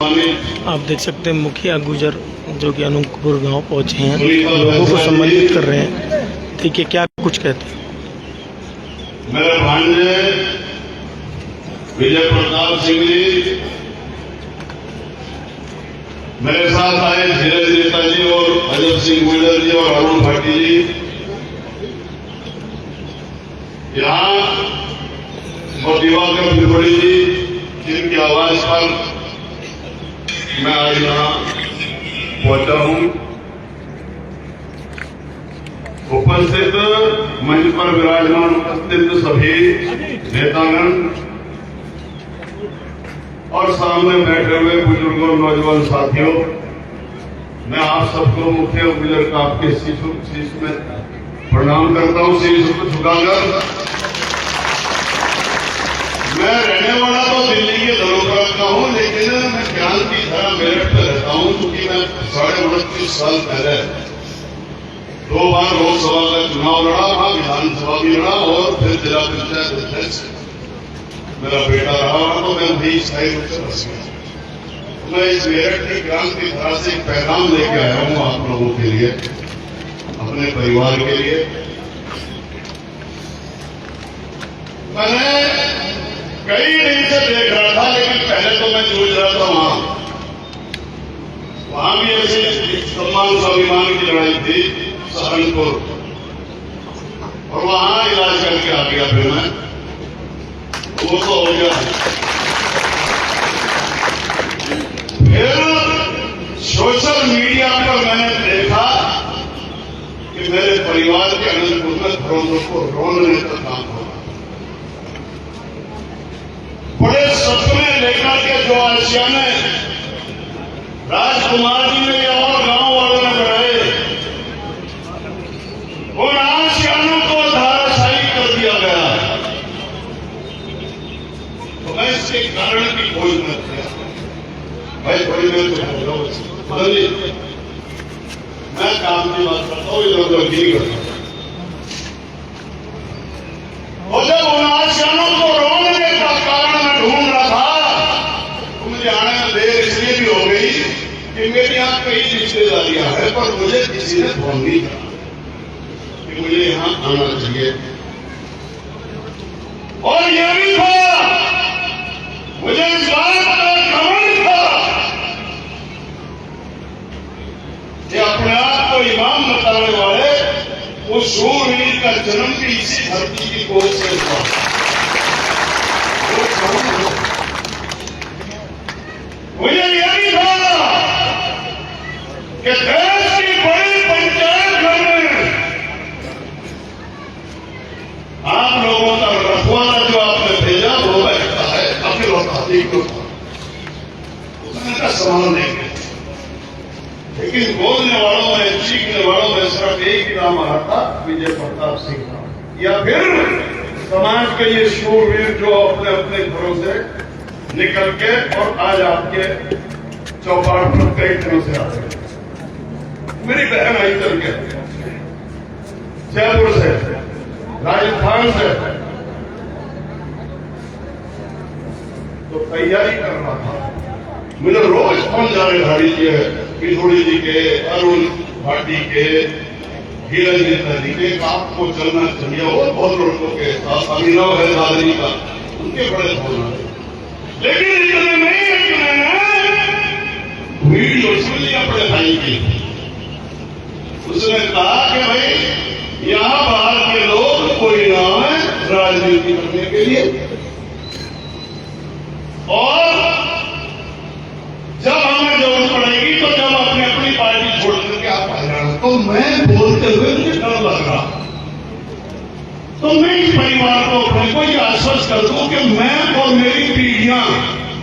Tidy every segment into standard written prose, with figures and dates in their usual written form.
आप देख सकते हैं मुखिया गुजर जो कि अनूपपुर गांव पहुंचे हैं, लोगों को सम्मानित कर रहे हैं। देखिए क्या कुछ कहते हैं। मेरे भांजे विजय प्रताप सिंह जी, मेरे साथ आए धीरज नेता जी और अजय सिंह गुजर जी और अरुण भाटी जी। यहाँ और दिवाकर त्रिपुरी जी, जिनकी आवाज पर मैं आज यहाँ पहुंचा हूं। उपस्थित मंच पर विराजमान उपस्थित सभी नेतागण और सामने बैठे हुए बुजुर्गों नौजवान साथियों, मैं आप सबको मुख्य गुजर का आपके शीश में प्रणाम करता हूं, शीश को झुकाकर। मैं रहने वाला तो दिल्ली के धरोहर का हूं, लेकिन मैं ज्ञान की धारा मेरठ में रहता हूं, क्योंकि मैं 29.5 साल पहले 2 बार लोकसभा का चुनाव लड़ा, वहां विधानसभा भी लड़ा और फिर जिला पंचायत अध्यक्ष मेरा बेटा रहा, तो मैं वही स्थायी रूप से बस गया। मैं इस मेरठ की ज्ञान की धारा से एक पैगाम लेके आया हूं आप लोगों के लिए, अपने परिवार के लिए। मैंने कई दिन से देख रहा था, लेकिन पहले तो मैं जूझ रहा था वहां भी ऐसी सम्मान स्वाभिमान की लड़ाई थी सहारनपुर, और वहां इलाज करके आ गया। फिर मैं वो तो हो गया। फिर सोशल मीडिया पर मैंने देखा कि मेरे परिवार के अनंतपुर में घरों को रोने का काम हो, बड़े सपने लेकर के जो आशियाने राजकुमार जी ने और गांव वालों ने बढ़ाए, उन आशियानों को धाराशायी कर दिया गया। तो मैं इसके कारण की खोज न किया। भाई थोड़ी देर तो मैं काम की बात करता हूँ, इधर उधर नहीं करता। और जब उन आशियानों को रोने का कारण मैं ढूंढ रहा था, तो मुझे आने में देर इसलिए भी हो गई कि मेरे यहाँ कई रिश्तेदारियां हैं, पर मुझे किसी ने फोन नहीं करा कि मुझे यहाँ आना चाहिए। और यह भी था, मुझे इस बात का घमंड था कि अपने आप को इमाम बताने वाले उस शूरवीर का जन्म भी इसी धरती की गोद से हुआ। मुझे यह भी था कि देश की बड़ी पंचायत घर में आप लोगों का रखवाला जो आपने भेजा वो बैठता है अखिल वफादी को, उसने सवाल नहीं किया। लेकिन बोलने वालों में, सीखने वालों में सिर्फ एक ही नाम आ रहा था, विजय प्रताप सिंह, या फिर समाज के ये शूरवीर जो अपने अपने घरों से निकल के और आज आपके चौपाट पर कई दिनों से आ गए। मेरी बहन आई चल के जयपुर से, राजस्थान से, तो तैयारी कर रहा था। मुझे रोज फोन जाने धाड़ी के किशोरी जी के, अरुण भाटी के, धीरज नेता जी के, आपको चलना चाहिए, और बहुत लोगों के अभिनव है दादरी का, उनके बड़े फोन आए। लेकिन इतने नहीं है कि मैंने वीडियो सुन लिया अपने भाई की। उसने कहा कि भाई यहां बाहर के लोग कोई ना है राजनीति करने के लिए, और जब हमें जरूरत पड़ेगी तो जब अपनी अपनी पार्टी छोड़ करके आप आ जाना। तो मैं बोलते हुए मुझे डर लग रहा, तो मैं इस परिवार को अपने को ये आश्वस्त कर दूं कि मैं और मेरी पीढ़ियां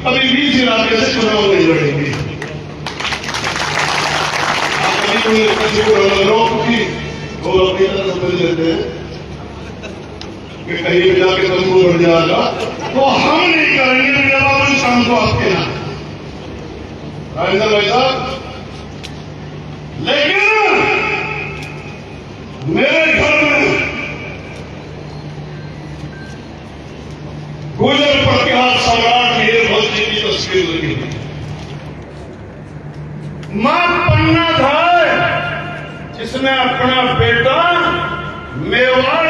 कभी भी इस इलाके से चुनाव नहीं लड़ेंगी। आप कभी किसी को लोग की वो अपनी तरह समझ लेते हैं कि कहीं भी जाके तंबू बढ़ जाएगा, तो हम नहीं करेंगे जवाब इस काम को आपके यहाँ राजेंद्र भाई साहब। लेकिन मेरे घर में गुजर प्रतिहार सम्राट वीरभद्र जी की तस्वीर लगी हुई। मां पन्ना धार जिसने अपना बेटा मेवाड़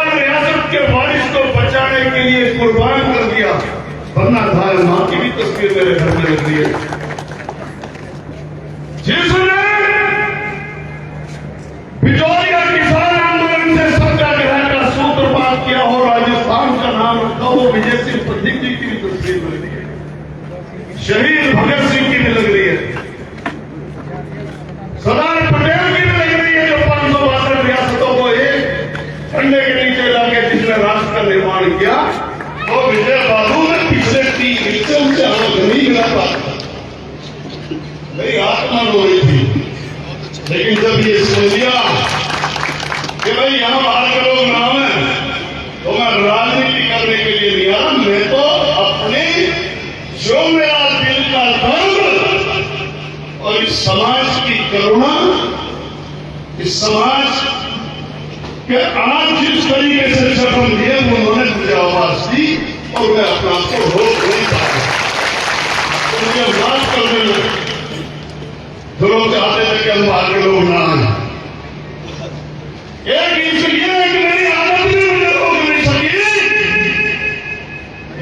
रियासत के वारिस को बचाने के लिए कुर्बान कर दिया। पन्ना धार मां की भी तस्वीर मेरे घर में लग रही है। जिसने विजोरिया किसान आंदोलन से सत्याग्रह का सूत्रपात किया हो, राजस्थान का नाम रखा हो, विजय सिंह पथिक जी की भी तस्वीर लग रही है। शहीद भगत सिंह की भी लग रही है। सरदार पटेल की भी लग रही है, जो 562 रियासतों को एक झंडे के नीचे लाके जिसने राष्ट्र का निर्माण किया। तो विजय बाबू ने पिछले 3 दिन से उनसे आंख नहीं मिला पाता, मेरी आत्मा रो रही थी। लेकिन जब ये सुन लिया कि भाई यहां बाहर के लोग ना आए, तो मैं राजनीति करने के लिए नहीं आया। मैं तो अपने जो मेरा दिल का दर्द और इस समाज की करुणा, इस समाज के आज जिस तरीके से जख्म दिए उन्होंने मुझे आवाज दी और मैं अपना को रोक नहीं पाया। तो मुझे माफ करने लगे। जो लोग चाहते थे कि हम बाहर के लोग ना आए, एक इसलिए कि मेरी आदत भी मुझे रोक नहीं सकी।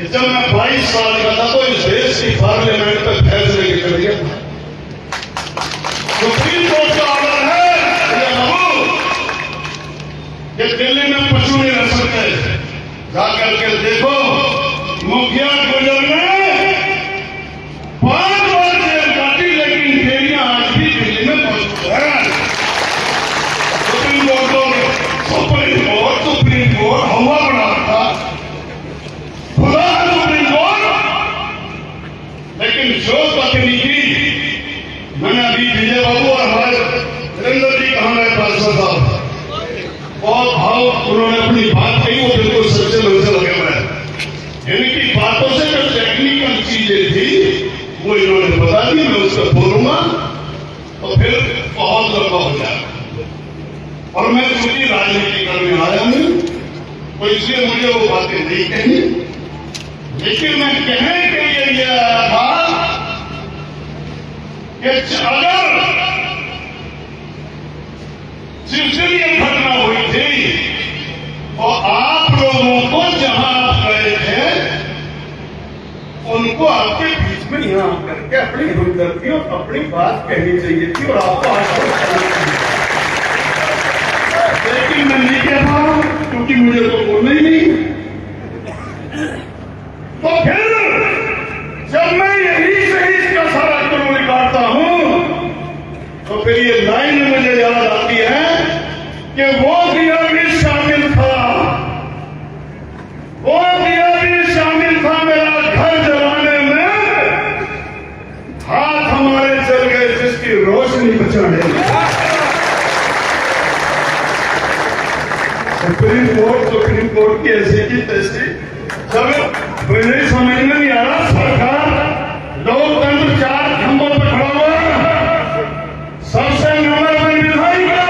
जब मैं 22 साल का था तो इस देश की पार्लियामेंट तक फैसले के कर दिया। सुप्रीम कोर्ट का ऑर्डर है बाबू कि दिल्ली में पशु नहीं रह सकते। जाकर के देखो, मुखिया गुजर में 5 बार जेल काटी, लेकिन डेरियां आज भी दिल्ली में मौजूद है। सुप्रीम कोर्ट हवा बना था, खुदा सुप्रीम कोर्ट। लेकिन जो तकनीकी मैंने अभी विजय बाबू और हमारे नरेंद्र जी कहा, मेरे पार्षद साहब बहुत भाव उन्होंने अपनी बात कही, वो बिल्कुल सच्चे मन से लगे हुए हैं। इनकी बातों से जो टेक्निकल चीजें थी वो इन्होंने बता दी, मैं उसको बोलूंगा तो फिर बहुत लंबा हो जाएगा। और मैं चूंकि राजनीति करने आया हूं तो इसलिए मुझे वो बातें नहीं कही, लेकिन मैं कहने के लिए यह आया था कि अगर सिलसिले घटना हुई थी तो आप लोगों को जहां आप गए थे उनको आपके बीच में यहां करके अपनी हमदर्दी और अपनी बात कहनी चाहिए थी और आपको आश्वस्त करना चाहिए। लेकिन मैं नहीं कह पाऊं क्योंकि मुझे तो बोलना ही नहीं। तो फिर जब मैं यही से ही इसका सारा कानून निकालता हूं तो फिर ये लाइन मुझे याद आती है कि वो दिया भी शामिल था, वो दिया भी शामिल था मेरा घर जलाने में, हाथ हमारे चल गए जिसकी रोशनी बचाने में। सुप्रीम कोर्ट की ऐसी की तैसी जब मुझे समझ में नहीं आ रहा। सरकार लोकतंत्र 4 खंभों पर खड़ा हुआ। सबसे नंबर 1 विधायिका,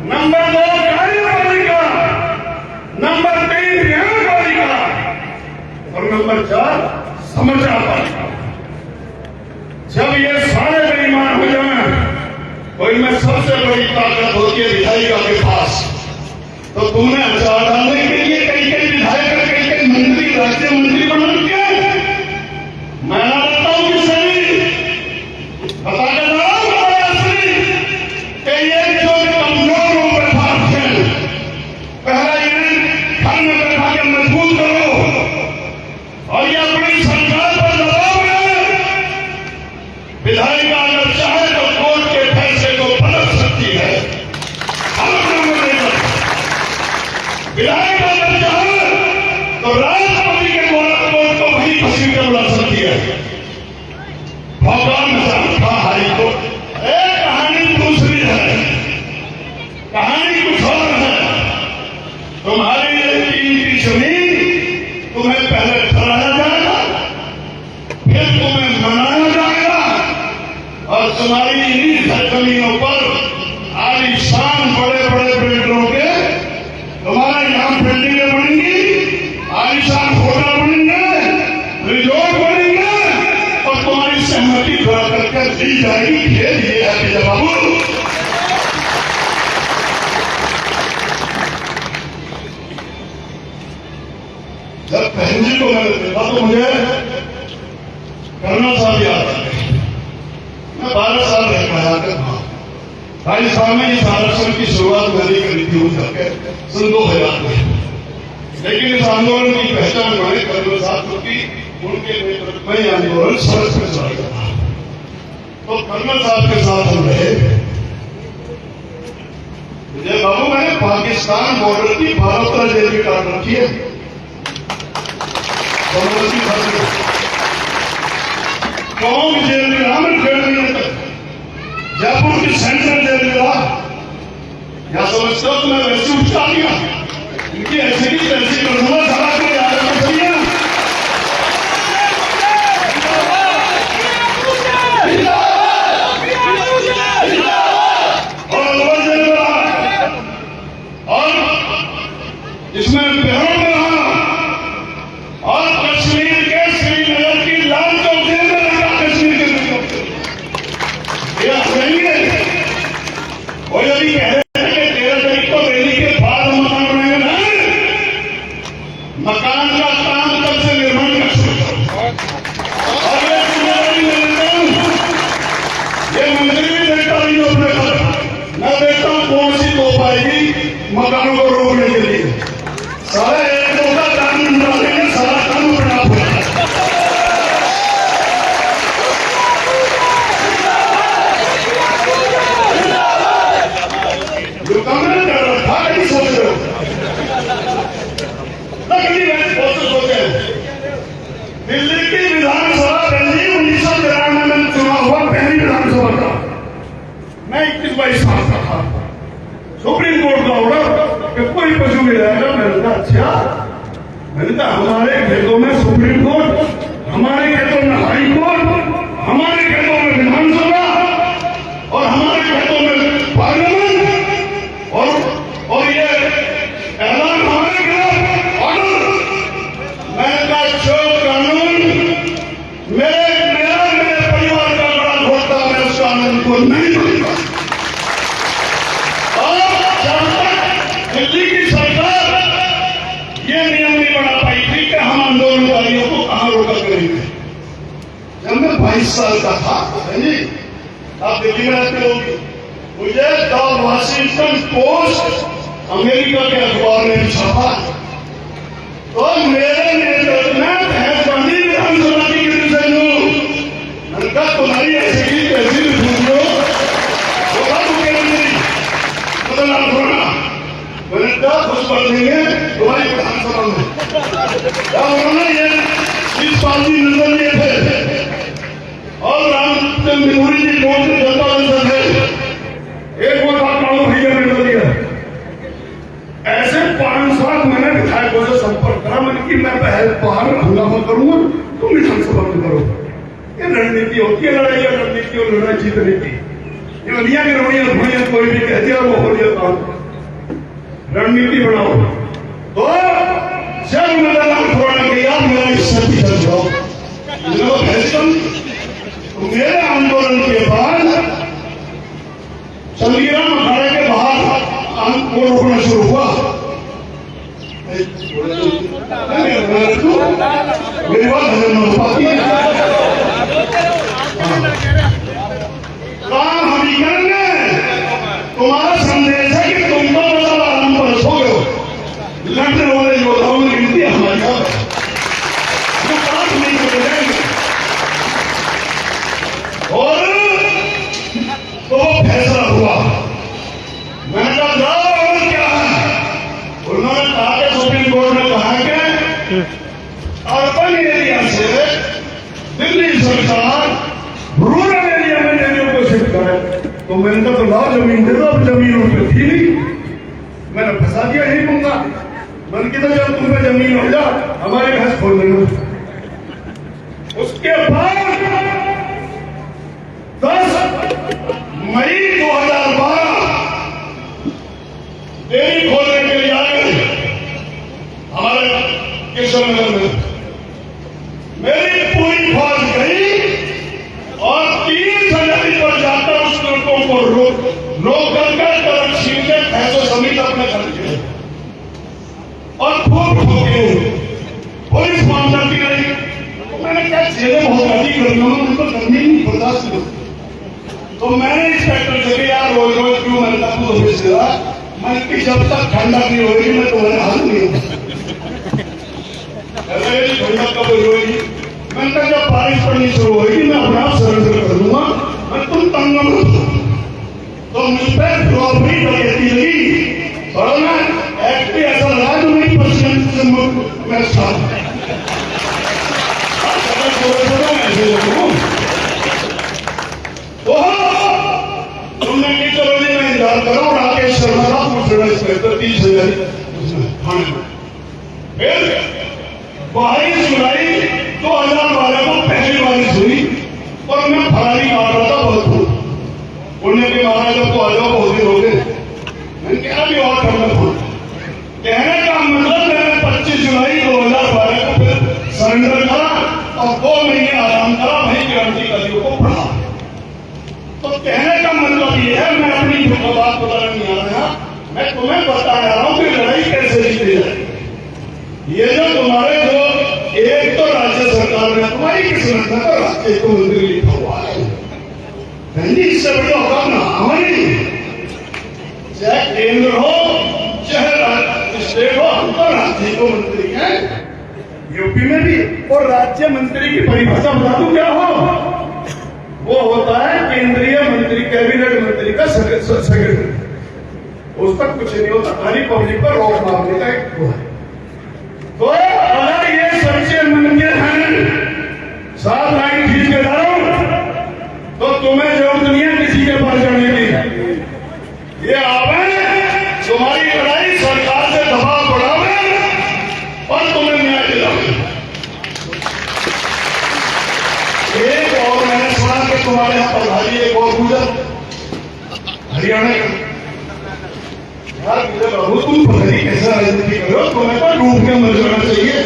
नंबर 2 कार्यपालिका, नंबर 3 न्यायपालिका और नंबर 4 समाचार पालिका। जब ये सारे बेईमान हो जाए तो इनमें सबसे बड़ी ताकत होती है विधायिका के पास। तो तुमने अचार डालने के लिए कई विधायक कई मंत्री राज्य मंत्री बना के मैं लगता हूं कि सही बता के कि ये जो कमजोर लोग बैठा थे, पहला इन्हें घर में बैठा के मजबूत करो और ये अपनी सरकार पर दबाव में विधायिका अगर चाहे तो कोर्ट के फैसले को बदल सकती है। विधायक अगर चाहे तो राष्ट्रपति के द्वारा कोर्ट को भी फंसी के बुला सकती है। भगवान था हाईकोर्ट। एक कहानी दूसरी है, कहानी कुछ और है। तुम्हारी ये 3 की जमीन तुम्हें पहले ठहराया जाएगा, फिर तुम्हें मनाया जाएगा और तुम्हारी इन्हीं जमीनों पर आलीशान बड़े बड़े बिल्डरों के तुम्हारे यहां बिल्डिंगें बनेंगी, आलीशान होटल बनेंगे, रिजॉर्ट बनेंगे और तुम्हारी प्रॉपर्टी खड़ा करके दी जाएगी। खेल ये है विजय बाबू। जब बहन जी को मैंने देखा तो मुझे कर्नल साहब याद आ गए। मैं 12 साल रह पाया कर था। 22 साल में इस आरक्षण की शुरुआत मैंने करी थी उस करके सन 2000 में। लेकिन इस आंदोलन की पहचान मैंने कर्नल साहब को की। उनके नेतृत्व में आंदोलन सड़क पर चलाया था। तो कर्नल साहब के साथ हम रहे। विजय बाबू, मैंने पाकिस्तान बॉर्डर की 12 जेल भी काट रखी है। गांव की जेल में रहा, मैं 1.5 महीने तक जयपुर की सेंट्रल जेल में रहा। या समझते हो तो मैं वैसे उठा दिया, इनकी ऐसे की तैसी कर दूंगा। सारा कोई याद रखना चाहिए। और अलवर जेल में रहा, और इसमें बिहार में रहा, और कश्मीर के श्रीनगर की लाल चौक जेल में रखा। कश्मीर के ये रहेंगे। वो यदि कह रहे हैं कि 13 तारीख को रैली के बाद हम मकान बनाएंगे, नहीं, मकान का काम कब से निर्माण कर सकते। और ये जिम्मेदारी मैं लेता हूं। ये मंत्री भी देखता नहीं हो अपने घर। मैं देखता हूं कौन सी तोप आएगी मकानों को रोकने के लिए। सारे एक दो का कानून डालेंगे, सारा कानून बना हुआ है। जो काम नहीं कर रहा था, नहीं सोच रहे हो। लेकिन मैंने बहुत सोचे। दिल्ली की विधानसभा दिल्ली 1993 में चुना हुआ पहली विधानसभा था। मैं 21-22 साल का था। सुप्रीम कोर्ट का ऑर्डर कि कोई पशु मिलाएगा। मैंने कहा अच्छा। मैंने कहा हमारे खेतों में सुप्रीम कोर्ट, हमारे खेतों में हाई कोर्ट, हमारे खेतों में विधानसभा और हमारे खेतों में पार्लियामेंट, और ये ऐलान हमारे खिलाफ ऑर्डर। मैंने कहा जो कानून मेरे परिवार का बड़ा घोटा, मैं उस कानून को नहीं मानूंगा। दिल्ली की सरकार ये नियम नहीं बना पाई थी कि हम आंदोलनकारियों को कहां रोका करेंगे। जब मैं 22 साल का था, जी आप दिल्ली में रहते होंगे, मुझे द वाशिंगटन पोस्ट अमेरिका के अखबार ने छापा। तो मेरे नेतृत्व में भैंसवानी विधानसभा की डिवीजन हूं। तुम्हारी ऐसी की तैसी भी पूछ लो, मैंने क्या खुश कर देंगे तुम्हारी विधानसभा में। क्या उन्होंने ये 20 साल की नजर लिए थे। और रामचंद्र मिहूरी जी कौन से जनता दल थे, एक वो था कालू भैया ने नजर दिया। ऐसे 5-7 मैंने विधायकों से संपर्क करा। मैंने कि मैं बाहर हंगामा करूंगा, तुम विधानसभा में करो। ये रणनीति होती है, लड़ाई और रणनीति और लड़ाई जीतने की। ये नदियां की रोड़ियां धोड़ियां कोई भी कहती है वो हो गया काम। रणनीति बनाओ। तो जब मैदान छोड़ने के याद मेरा इससे पीछे जाओ। मेरे आंदोलन के बाद चंडीगढ़ अखाड़े के बाहर वो रोकना शुरू हुआ। मेरी बात हजम नहीं हो पाती है। काम हम ही करेंगे। तुम्हारा संदेश है कि तुम तो मतलब आराम पर सो गए हो। लड़ने वाले योद्धाओं में गिनती हमारी बात है। वो काम नहीं कर जाएंगे। और तो वो फैसला हुआ। मैंने कहा जाओ, और क्या है? उन्होंने कहा कि सुप्रीम कोर्ट ने कहा कि अर्बन एरिया से दिल्ली सरकार रूरल एरिया में लेने को शिफ्ट करे। तो मैंने कहा तो लाओ जमीन दे दो। अब जमीन उस पर थी नहीं, मैंने फंसा दिया यही दूंगा। मन की तो जब तुम पे जमीन हो जा, हमारे घर खोल देना। उसके बाद 10 मई 2012 डेयरी खोलने के लिए आए हमारे किशननगर में। मेरी पूरी फौज गई और क्या चेहरे बहुत गाड़ी कर रहे हो, उनको करनी नहीं बर्दाश्त करो। तो मैंने इंस्पेक्टर से यार रोज रोज क्यों मैंने तक ऑफिस से मैं कि जब तक ठंडक नहीं होगी मैं तुम्हारे हाथ नहीं होगा। ठंडक कब होगी? मैंने कहा जब बारिश पड़नी शुरू होगी मैं अपना आप सरेंडर कर दूंगा, मैं तुम तंग मत हो। तो मुझ पर प्रॉपर्टी डकैती लगी और मैं एक्ट भी ऐसा लगा जो मेरी पर्सनल से मैं साथ तुमने की चलो जी मैं इंतजार करो। राकेश शर्मा था पूछना इंस्पेक्टर 30,000 थाने में। फिर 22 जुलाई 2012 को पहली बारिश हुई और मैं फरारी काट रहा था बहुत दूर। उन्होंने भी महाराज को आ जाओ बहुत दिन हो गए। मैंने कहा भी और ठंडक हो। कहने का मतलब मैंने 25 जुलाई 2012 को फिर सरेंडर करा और 2 महीने आराम करा, वही क्रांतिकारियों को पढ़ा। तो कहने का मतलब ये है, मैं अपनी बात बताने नहीं आ रहा, मैं तुम्हें बता रहा हूं कि लड़ाई कैसे जीती जाए। ये जो तुम्हारे जो एक तो राज्य सरकार में तुम्हारी किस्मत में तो राज्य को मंत्री लिखा हुआ है, इससे बड़ी औकात ना हमारी, चाहे केंद्र हो चाहे स्टेट हो, हम तो राज्य को मंत्री हैं। यूपी में भी और राज्य मंत्री की परिभाषा बता दूं क्या हो? वो होता है केंद्रीय मंत्री, कैबिनेट मंत्री का सेक्रेटरी। उस पर कुछ नहीं होता, खाली पब्लिक पर रोक मारने का एक वो है। तो अगर ये सच्चे मन के हैं, 7 लाइन खींच के डालो तो तुम्हें जरूरत नहीं है किसी के पास जाने की। ये आवे तुम्हारी लड़ाई सरकार से दबाव बढ़ावे और तुम्हें न्याय दिलावे। एक और मैंने सुना कि तुम्हारे यहाँ प्रधानी एक और गुजर हरियाणा का यार, मुझे बाबू तुम प्रधानी कैसा राजनीति करो, तुम्हें तो डूब के मर जाना चाहिए।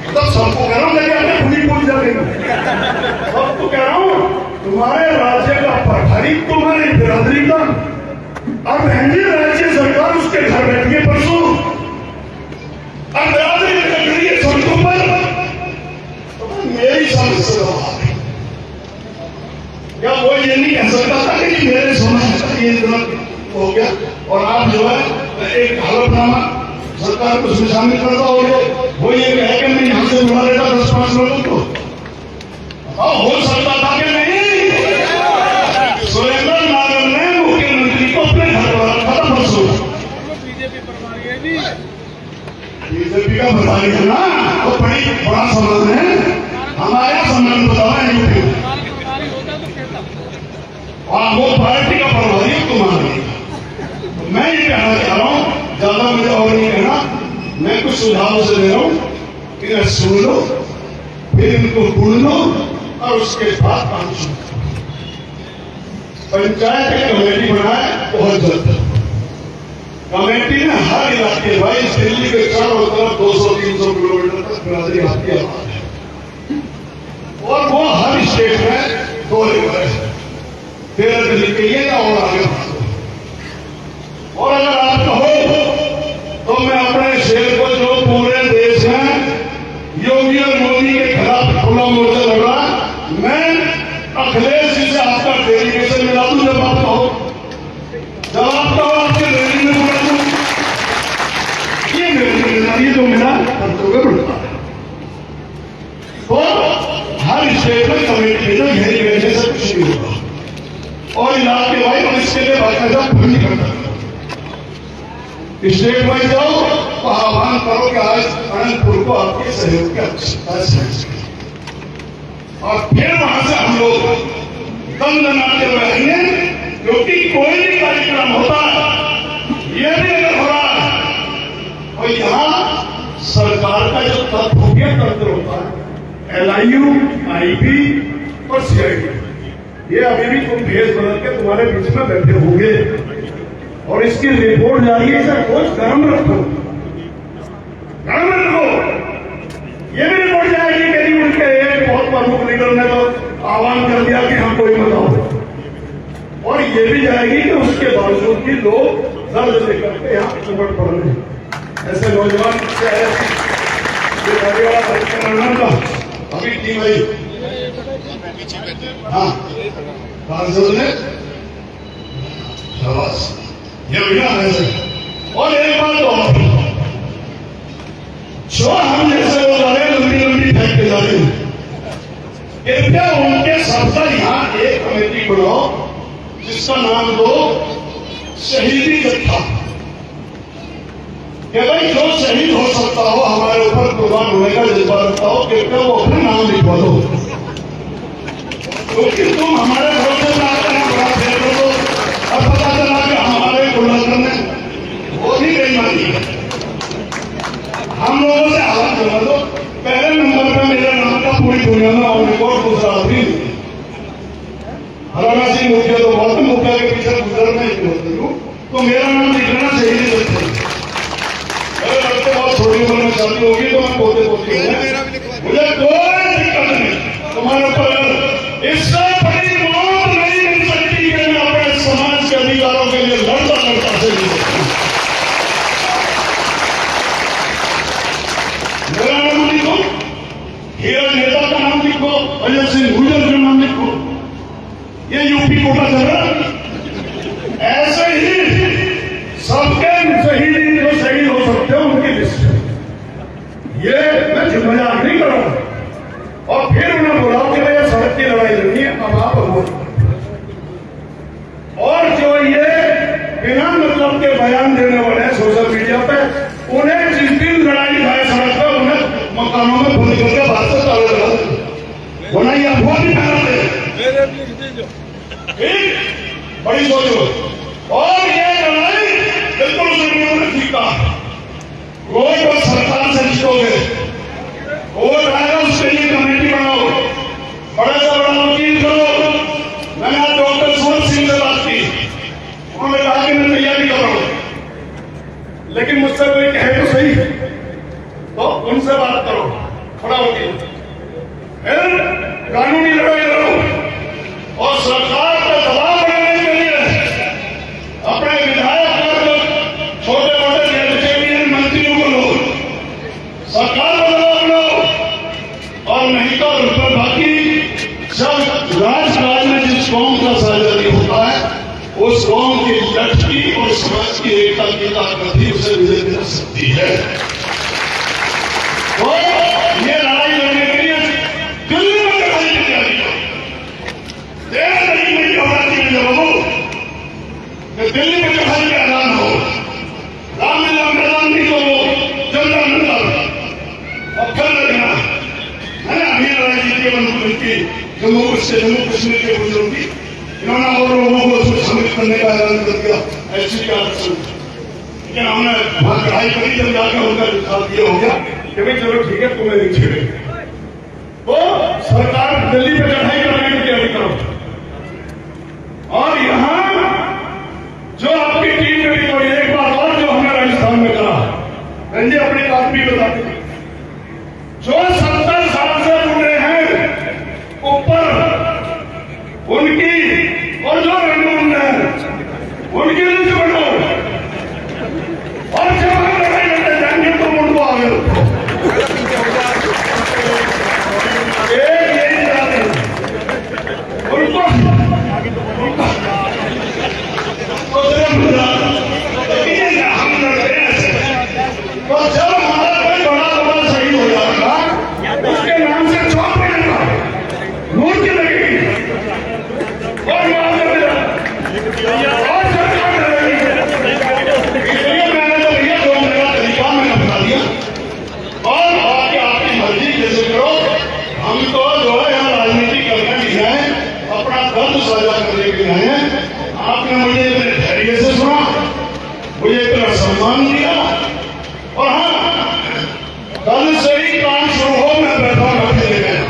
मतलब सबको कह रहा हूँ लेकिन पूरी पूरी जाएगा। अब तो कह रहा हूँ तुम्हारे राज्य का प्रभारी तुम्हारी बिरादरी का, अब हिंदी राज्य सरकार उसके घर बैठ के परसों अब बिरादरी लग रही है सड़कों पर। मेरी समस्या क्या वो ये नहीं कह सकता था कि मेरे समस्या ये इतना हो गया और आप जो है एक हलफनामा सरकार को उसमें शामिल करता हो, वो ये कहे कि मैं यहां से बुला लेता 10-5 लोगों को। हो सकता था कि नहीं? सुरेंद्र नागर ने मुख्यमंत्री को अपने घर बुला रखा था परसों। बीजेपी का प्रभारी है ना, वो बड़ा सम्मान है। हमारा सम्मान बताओ यूपी में, और वो पार्टी का प्रभारी तुम्हारा। मैं ये कहना चाह रहा हूं, ज्यादा मुझे और नहीं कहना, मैं कुछ सुझाव से दे रहा हूं, इन्हें सुन लो, फिर इनको ढूंढ लो और उसके बाद काम शुरू करो। पंचायत की कमेटी बनाए बहुत जल्द। कमेटी ने हर इलाके भाई दिल्ली के चारों तरफ 200-300 किलोमीटर तक बिरादरी आती है और वो हर स्टेट में 2 लेवल है, 13 दिल्ली के लिए और आगे। और अगर आप कहो तो मैं अपने शेर को जो पूरे देश में योगी और मोदी के खिलाफ खुला मोर्चा लड़ रहा, मैं अखिलेश जी से आपका डेलीगेशन मिला दूं। जब आप कहो आपके रैली में बोला दूं, ये मेरी जो मिला तो हर स्टेट में कमेटी जो घेरी बैठे से कुछ नहीं होगा और इलाके वाइज और इसके लिए बाकायदा भूल नहीं करता। स्टेट वाइज जाओ तो आह्वान करो कि आज अनंतपुर को आपके सहयोग की आवश्यकता है और फिर वहां से हम लोग दम दनाते हुए आएंगे, क्योंकि कोई भी कार्यक्रम होता है ये भी अगर हो रहा है और यहाँ सरकार का जो तत्व तंत्र होता है LIU, IB और CID, ये अभी भी तुम भेज बदल के तुम्हारे बीच में बैठे होंगे और इसकी रिपोर्ट जारी है। सर रोज गर्म रखो, गर्म रखो। ये भी रिपोर्ट जाएगी कि उनके एक बहुत प्रमुख लीडर ने तो आह्वान कर दिया कि हम कोई बताओ, और ये भी जाएगी कि उसके बावजूद भी लोग दर्द लेकर के यहाँ चुपट पड़ रहे हैं। ऐसे नौजवान अभी टीम आई हाँ सांसद ने शाबाश ये बढ़िया है सर। और एक बात और जो हम जैसे लोग आ रहे लंबी लंबी फेंक के जा रहे हैं कृपया उनके साथ यहाँ एक कमेटी बनाओ जिसका नाम दो शहीदी जत्था कि भाई जो शहीद हो सकता हो हमारे ऊपर कुर्बान होने का जज्बा रखता हो कृपया वो अपने नाम लिखवा दो क्योंकि तुम हमारे भरोसे में आकर बड़ा फेर दो और पता चला कि हमारे गुलाम ने वो भी बेईमानी है हम लोगों से हालत करवा दो। पहले नंबर पर मेरे नाम का पूरी दुनिया में और रिकॉर्ड दूसरा आदमी हराना सिंह मुखिया तो बहुत मुखिया के पीछे गुजर में बोलती हूँ तो मेरा नाम लिखना चाहिए अरे लड़के बहुत छोटी उम्र में शादी होगी तो मैं पोते पोती हूँ मुझे कोई दिक्कत नहीं तुम्हारे ऊपर इससे बड़ी मौत नहीं मिल सकती कि मैं अपने समाज के अधिकारों के लिए लड़ता लड़ता से नहीं सकती। मेरा नाम लिखो हीरा नेता का नाम लिखो अजय सिंह गुजर का नाम लिखो ये यूपी कोटा चल रहा ऐसे ही सबके शहीद जो शहीद हो सकते हो उनकी लिस्ट ये मैं मजाक नहीं कर रहा और फिर उन्हें बुलाओ कि भैया सड़क की लड़ाई लड़नी है अब आप और जो ये बिना मतलब के बयान देने वाले हैं सोशल मीडिया पे उन्हें जिस दिन लड़ाई है सड़क पर उन्हें मकानों में बंद करके बात से ताले लगा होना ये अफवाह भी फैला दे बड़ी सोचो और ये लड़ाई बिल्कुल उन्होंने ठीक कहा वोट और सरकार से जीतोगे वोट आएगा उसके लिए कमेटी बनाओ बड़ा से बड़ा वकील करो। मैंने आज डॉक्टर सूरज सिंह से बात की उन्होंने कहा कि मैं तैयारी कर रहा हूं लेकिन मुझसे कोई कहे तो सही तो उनसे बात करो बड़ा वकील फिर कानूनी लड़ाई लड़ो और सरकार पर दबाव बनाने के लिए अपने विधायक छोटे मोटे जेल मंत्रियों को लो सरकार को दबाव लो और नहीं तो रुपये बाकी जब राजकाज में जिस कौम का साझेदारी होता है उस कौम की लड़की और समाज की एकता की ताकत ही उसे विजय मिल सकती है। तो ये लड़ाई लड़ने के लिए दिल्ली में लड़ाई की तैयारी करो देश नहीं मेरी होना चाहिए बाबू दिल्ली में चढ़ाई का ऐलान हो रामलीला मैदान नहीं तो जनता मंडल और फिर लगना है ना अभी लड़ाई जीती बंदूक की जम्मू कश्मीर के बुजुर्ग की इन्होंने और लोगों को उसमें शामिल करने का ऐलान कर दिया ऐसी का लेकिन हमने वहां चढ़ाई करी जब जाकर उनका विकास दिया हो गया कि भाई चलो ठीक है तुम्हें नहीं छेड़ेंगे तो सरकार दिल्ली पे चढ़ाई करने की तैयारी करो और यहाँ जो आपकी टीम में भी कोई एक बात और जो हमने राजस्थान में करा रंजे अपनी बात भी बताते जो 70 साल से जुड़े हैं ऊपर उनकी और जो रंगून है उनकी लिस्ट बनो और जब हम लड़ाई लड़ते जाएंगे तो उनको आगे यही चाहते उनको हम लड़ते तो जब हमारा कोई बड़ा शहीद हो जाएगा उसके नाम से चौक बनेगा नोट की लगेगी और और सरकार करेगी इसलिए मैंने तो भैया जो मेरा तरीका मैंने बता दिया और बाकी आपकी मर्जी जैसे करो हम तो जो है यहाँ राजनीति करने भी आए अपना दर्द साझा करने के लिए आए हैं। आपने मुझे इतने धैर्य से सुना मुझे इतना सम्मान दिया और हाँ कल से ही काम शुरू हो मैं बैठा रखने ले गया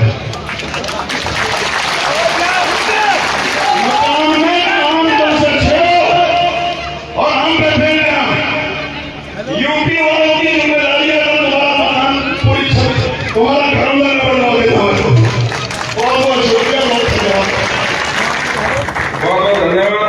मकान में काम कर सकते हो और हम बैठे हैं यूपी वालों की जिम्मेदारी है तो तुम्हारा मकान पूरी तुम्हारा घर में बना देता हूँ बहुत बहुत शुक्रिया बहुत धन्यवाद।